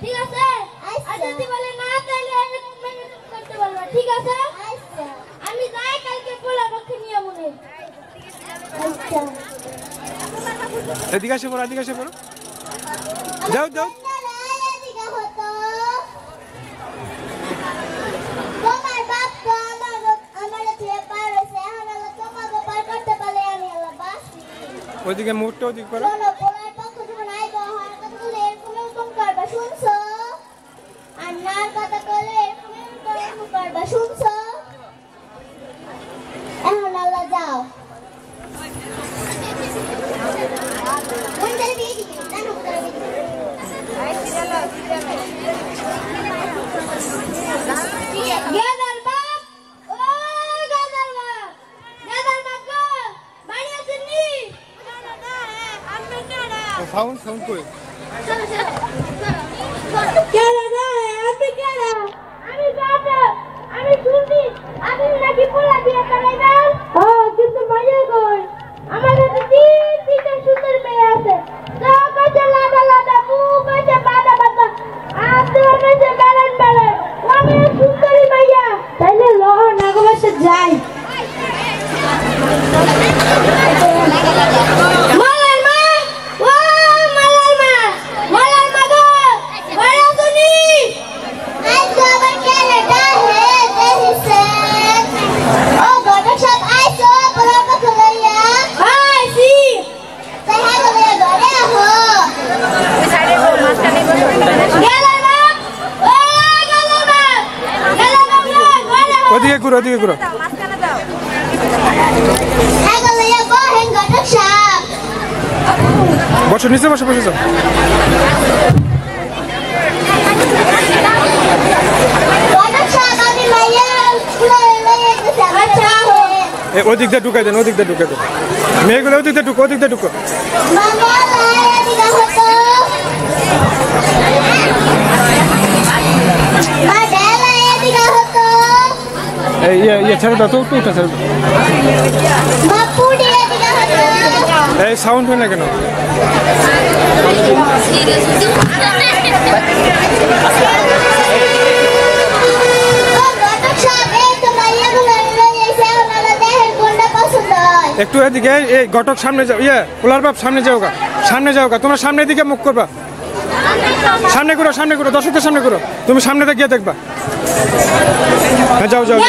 ঠিক আছে আর যদি বলে না তাহলে মেনে করতে বলবা ঠিক আছে আচ্ছা আমি যাই কালকে পোলা পক্ষে নিয়ে মনে আচ্ছা এদিকে এসে পড়ো যাও যাও ওদিকে মুখটা ওদিক করো যাও সাউন্ড কই আমি শুনছি আপনি নাকি পোলা বিয়ে করাইবেন ও কিন্তু মাইয়া কই আমার কাছে তিনটা সুন্দর মেয়ে আছে তো কাছে লাদা লাদা কাছে বাদা বাদা আপনার কাছে বালান আমি সুন্দরী মাইয়া তাইলে লহ নাগবাসে যাই ওদিকে ঘুরো বসো নিচে বসে যাও ওদিক দিয়ে ঢুকাই দেন মেয়েগুলো ওদিক দিয়ে ঢুকো ছেড়ে দাও তো ছেড়ে দাও এই সাউন্ড হয় না কেন একটু এদিকে এই ঘটক সামনে যাও পোলার বাপ সামনে যাও তোমরা সামনের দিকে মুখ করবা সামনে করো দর্শকদের সামনে করো তুমি সামনেটা গিয়ে দেখবা যাও দর্শকদের